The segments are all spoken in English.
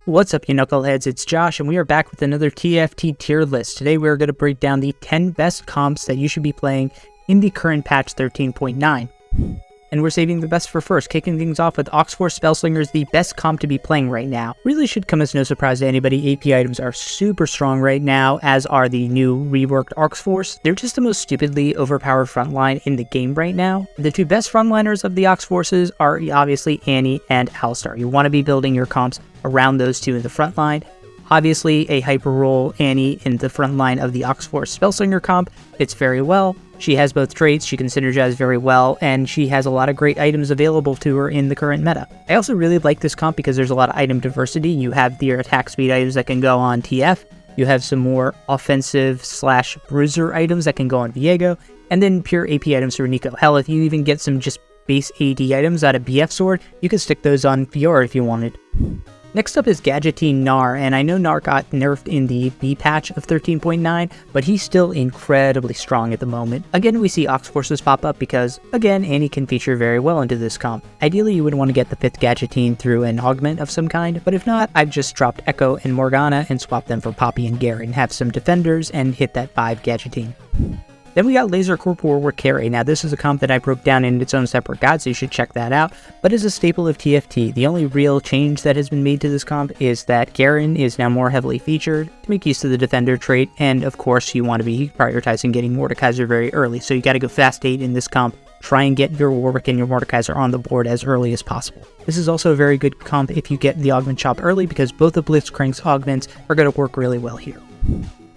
What's up, you knuckleheads? It's Josh, and we are back with another TFT tier list. Today we are going to break down the 10 best comps that you should be playing in the current patch 13.9. And we're saving the best for first, kicking things off with Oxforces Spellslinger is the best comp to be playing right now. Really should come as no surprise to anybody. AP items are super strong right now, as are the new reworked Oxforces. They're just the most stupidly overpowered frontline in the game right now. The two best frontliners of the Oxforces are obviously Annie and Alistar. You want to be building your comps around those two in the front line. Obviously, a hyper role Annie in the front line of the Oxforces Spellslinger comp fits very well. She has both traits, she can synergize very well, and she has a lot of great items available to her in the current meta. I also really like this comp because there's a lot of item diversity. You have your attack speed items that can go on TF, you have some more offensive / bruiser items that can go on Viego, and then pure AP items for Nico. Hell, if you even get some just base AD items out of BF Sword, you could stick those on Fiora if you wanted. Next up is Gadgetine Gnar, and I know Gnar got nerfed in the B patch of 13.9, but he's still incredibly strong at the moment. Again, we see Oxforces pop up because, again, Annie can feature very well into this comp. Ideally, you would want to get the 5th Gadgetine through an augment of some kind, but if not, I've just dropped Echo and Morgana and swapped them for Poppy and Garen, have some defenders, and hit that 5 Gadgetine. Then we got Laser Corp Warwick Carry. Now this is a comp that I broke down in its own separate guide, so you should check that out, but is a staple of TFT. The only real change that has been made to this comp is that Garen is now more heavily featured to make use of the defender trait, and of course you want to be prioritizing getting Mordekaiser very early, so you got to go fast 8 in this comp. Try and get your Warwick and your Mordekaiser on the board as early as possible. This is also a very good comp if you get the augment shop early, because both of Blitzcrank's augments are going to work really well here.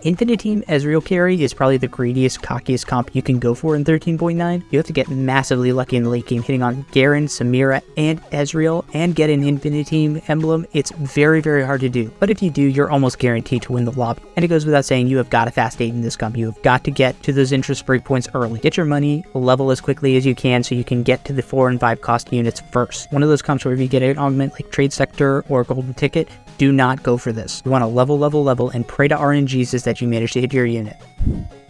Infinite Team Ezreal carry is probably the greediest, cockiest comp you can go for in 13.9. You have to get massively lucky in the late game, hitting on Garen, Samira, and Ezreal, and get an Infinite Team emblem. It's very, very hard to do, but if you do, you're almost guaranteed to win the lobby. And it goes without saying, you have got to fast 8 in this comp. You have got to get to those interest breakpoints early. Get your money, level as quickly as you can so you can get to the 4 and 5 cost units first. One of those comps where if you get an augment like Trade Sector or Golden Ticket, do not go for this. You want to level, and pray to RNGs that you manage to hit your unit.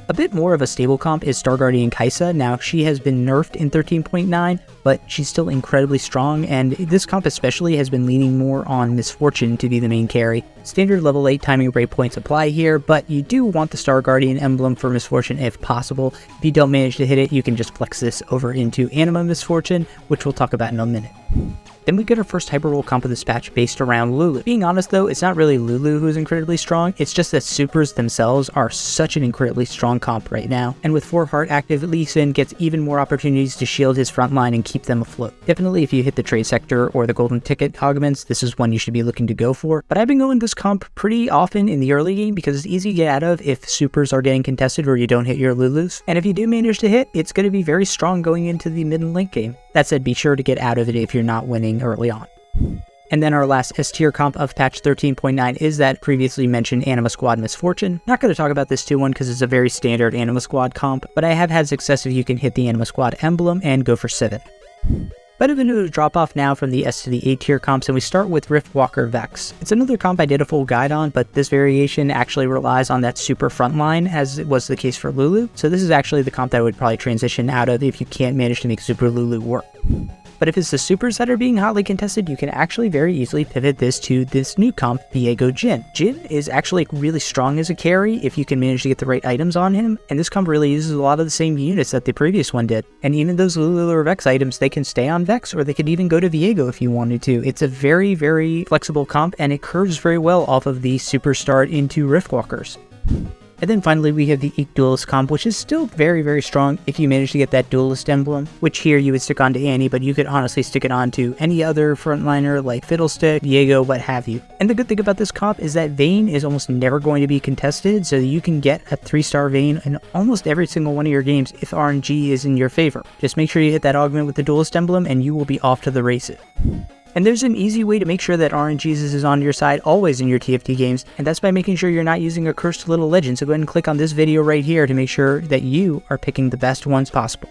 A bit more of a stable comp is Star Guardian Kai'Sa. Now, she has been nerfed in 13.9, but she's still incredibly strong, and this comp especially has been leaning more on Misfortune to be the main carry. Standard level 8 timing breakpoints apply here, but you do want the Star Guardian emblem for Misfortune if possible. If you don't manage to hit it, you can just flex this over into Anima Misfortune, which we'll talk about in a minute. Then we get our first hyper role comp of this patch based around Lulu. Being honest though, it's not really Lulu who's incredibly strong, it's just that supers themselves are such an incredibly strong comp right now. And with 4 heart active, Lee Sin gets even more opportunities to shield his front line and keep them afloat. Definitely if you hit the Trade Sector or the Golden Ticket augments, this is one you should be looking to go for. But I've been going this comp pretty often in the early game because it's easy to get out of if supers are getting contested or you don't hit your Lulus. And if you do manage to hit, it's going to be very strong going into the mid and late game. That said, be sure to get out of it if you're not winning early on. And then our last S-tier comp of patch 13.9 is that previously mentioned Anima Squad Misfortune. Not going to talk about this too one because it's a very standard Anima Squad comp, but I have had success if you can hit the Anima Squad emblem and go for 7. But I'm going to drop off now from the S to the A tier comps, and we start with Riftwalker Vex. It's another comp I did a full guide on, but this variation actually relies on that super frontline, as it was the case for Lulu. So this is actually the comp that I would probably transition out of if you can't manage to make Super Lulu work. But if it's the supers that are being hotly contested, you can actually very easily pivot this to this new comp, Viego Jhin. Jhin is actually really strong as a carry if you can manage to get the right items on him, and this comp really uses a lot of the same units that the previous one did. And even those Lulu or Vex items, they can stay on Vex, or they could even go to Viego if you wanted to. It's a very, very flexible comp, and it curves very well off of the super start into Riftwalkers. And then finally we have the Duelist comp, which is still very, very strong if you manage to get that Duelist emblem, which here you would stick on to Annie, but you could honestly stick it on to any other frontliner like Fiddlestick, Viego, what have you. And the good thing about this comp is that Vayne is almost never going to be contested, so you can get a 3-star Vayne in almost every single one of your games if RNG is in your favor. Just make sure you hit that augment with the Duelist emblem and you will be off to the races. And there's an easy way to make sure that RNGesus is on your side always in your TFT games, and that's by making sure you're not using a cursed little legend. So go ahead and click on this video right here to make sure that you are picking the best ones possible.